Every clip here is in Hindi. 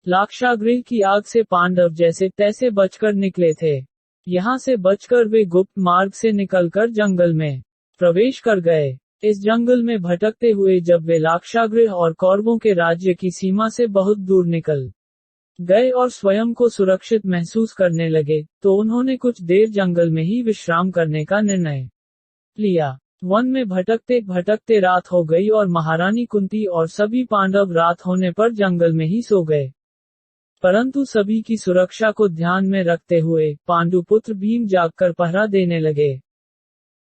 लाक्षागृह की आग से पांडव जैसे तैसे बचकर निकले थे। यहाँ से बचकर वे गुप्त मार्ग से निकलकर जंगल में प्रवेश कर गए। इस जंगल में भटकते हुए जब वे लाक्षागृह और कौरवों के राज्य की सीमा से बहुत दूर निकल गए और स्वयं को सुरक्षित महसूस करने लगे, तो उन्होंने कुछ देर जंगल में ही विश्राम करने का निर्णय लिया। वन में भटकते भटकते रात हो गई और महारानी कुंती और सभी पांडव रात होने पर जंगल में ही सो गए। परंतु सभी की सुरक्षा को ध्यान में रखते हुए पांडुपुत्र भीम जागकर पहरा देने लगे।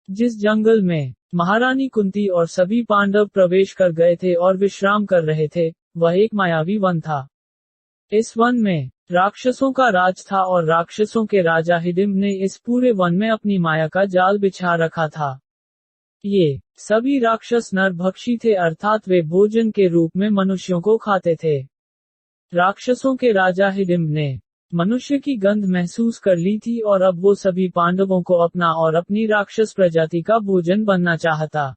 जिस जंगल में महारानी कुंती और सभी पांडव प्रवेश कर गए थे और विश्राम कर रहे थे, वह एक मायावी वन था। इस वन में राक्षसों का राज था और राक्षसों के राजा हिडिंब ने इस पूरे वन में अपनी माया का जाल बिछा रखा था। ये सभी राक्षस नरभक्षी थे, अर्थात वे भोजन के रूप में मनुष्यों को खाते थे। राक्षसों के राजा हिडिंब ने मनुष्य की गंध महसूस कर ली थी और अब वो सभी पांडवों को अपना और अपनी राक्षस प्रजाति का भोजन बनना चाहता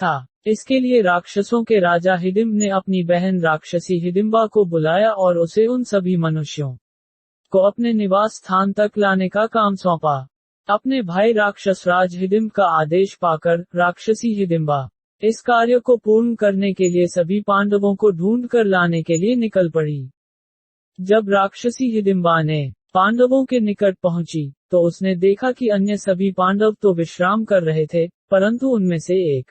था। इसके लिए राक्षसों के राजा हिडिंब ने अपनी बहन राक्षसी हिडिंबा को बुलाया और उसे उन सभी मनुष्यों को अपने निवास स्थान तक लाने का काम सौंपा। अपने भाई राक्षस राज हिडिंब का आदेश पाकर राक्षसी हिडिंबा इस कार्य को पूर्ण करने के लिए सभी पांडवों को ढूंढ कर लाने के लिए निकल पड़ी। जब राक्षसी हिडिंबा ने पांडवों के निकट पहुंची, तो उसने देखा कि अन्य सभी पांडव तो विश्राम कर रहे थे, परंतु उनमें से एक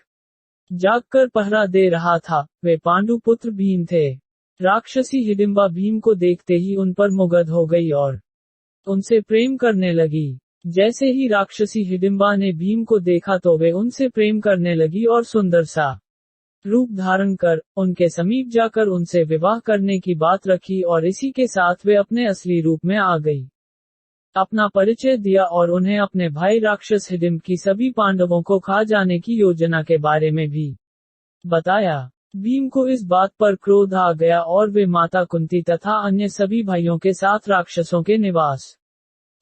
जागकर पहरा दे रहा था। वे पांडुपुत्र भीम थे। राक्षसी हिडिंबा भीम को देखते ही उन पर मुग्ध हो गई और उनसे प्रेम करने लगी। जैसे ही राक्षसी हिडिंबा ने भीम को देखा तो वे उनसे प्रेम करने लगी और सुंदर सा रूप धारण कर उनके समीप जाकर उनसे विवाह करने की बात रखी और इसी के साथ वे अपने असली रूप में आ गई। अपना परिचय दिया और उन्हें अपने भाई राक्षस हिडिंब की सभी पांडवों को खा जाने की योजना के बारे में भी बताया। भीम को इस बात पर क्रोध आ गया और वे माता कुंती तथा अन्य सभी भाइयों के साथ राक्षसों के निवास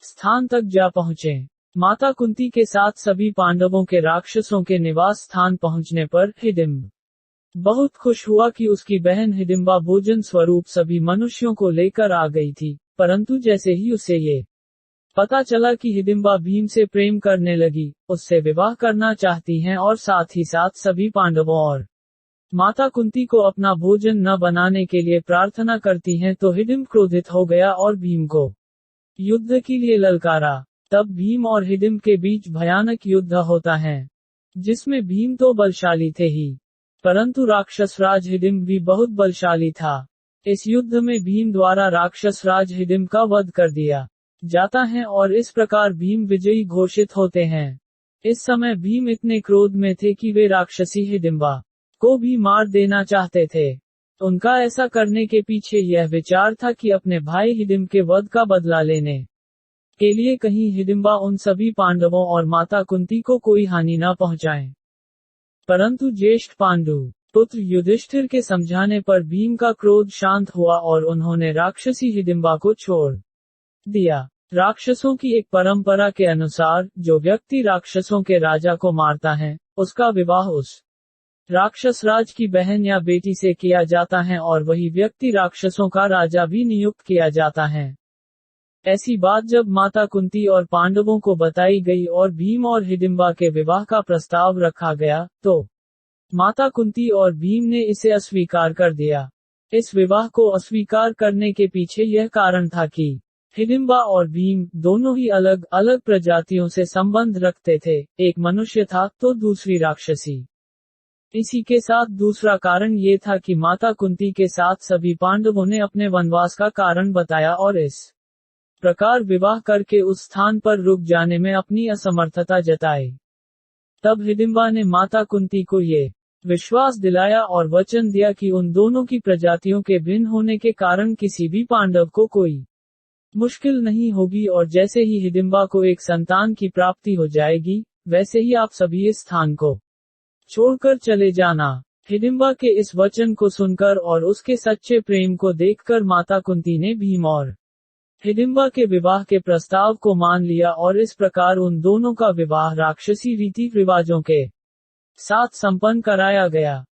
स्थान तक जा पहुँचे। माता कुंती के साथ सभी पांडवों के राक्षसों के निवास स्थान पहुँचने पर हिडिंब बहुत खुश हुआ कि उसकी बहन हिडिंबा भोजन स्वरूप सभी मनुष्यों को लेकर आ गई थी। परंतु जैसे ही उसे ये पता चला कि हिडिंबा भीम से प्रेम करने लगी, उससे विवाह करना चाहती हैं और साथ ही साथ सभी पांडवों और माता कुंती को अपना भोजन न बनाने के लिए प्रार्थना करती हैं, तो हिडिंब क्रोधित हो गया और भीम को युद्ध के लिए ललकारा। तब भीम और हिडिंब के बीच भयानक युद्ध होता है, जिसमें भीम तो बलशाली थे ही, परंतु राक्षस राज हिडिंब भी बहुत बलशाली था। इस युद्ध में भीम द्वारा राक्षस राज हिडिंब का वध कर दिया जाता है और इस प्रकार भीम विजयी घोषित होते हैं। इस समय भीम इतने क्रोध में थे कि वे राक्षसी हिडिंबा को भी मार देना चाहते थे। उनका ऐसा करने के पीछे यह विचार था कि अपने भाई हिडिंब के वध का बदला लेने के लिए कहीं हिडिंबा उन सभी पांडवों और माता कुंती को कोई हानि न पहुंचाए। परंतु ज्येष्ठ पांडु पुत्र युधिष्ठिर के समझाने पर भीम का क्रोध शांत हुआ और उन्होंने राक्षसी हिडिंबा को छोड़ दिया। राक्षसों की एक परंपरा के अनुसार जो व्यक्ति राक्षसों के राजा को मारता है, उसका विवाह उस राक्षस राज की बहन या बेटी से किया जाता है और वही व्यक्ति राक्षसों का राजा भी नियुक्त किया जाता है। ऐसी बात जब माता कुंती और पांडवों को बताई गई और भीम और हिडिंबा के विवाह का प्रस्ताव रखा गया, तो माता कुंती और भीम ने इसे अस्वीकार कर दिया। इस विवाह को अस्वीकार करने के पीछे यह कारण था कि हिडिंबा और भीम दोनों ही अलग अलग प्रजातियों से संबंध रखते थे, एक मनुष्य था तो दूसरी राक्षसी। इसी के साथ दूसरा कारण ये था कि माता कुंती के साथ सभी पांडवों ने अपने वनवास का कारण बताया और इस प्रकार विवाह करके उस स्थान पर रुक जाने में अपनी असमर्थता जताई। तब हिडिंबा ने माता कुंती को ये विश्वास दिलाया और वचन दिया कि उन दोनों की प्रजातियों के भिन्न होने के कारण किसी भी पांडव को कोई मुश्किल नहीं होगी और जैसे ही हिडिंबा को एक संतान की प्राप्ति हो जाएगी, वैसे ही आप सभी इस स्थान को छोड़कर चले जाना। हिडिंबा के इस वचन को सुनकर और उसके सच्चे प्रेम को देखकर माता कुंती ने भीम और हिडिंबा के विवाह के प्रस्ताव को मान लिया और इस प्रकार उन दोनों का विवाह राक्षसी रीति रिवाजों के साथ संपन्न कराया गया।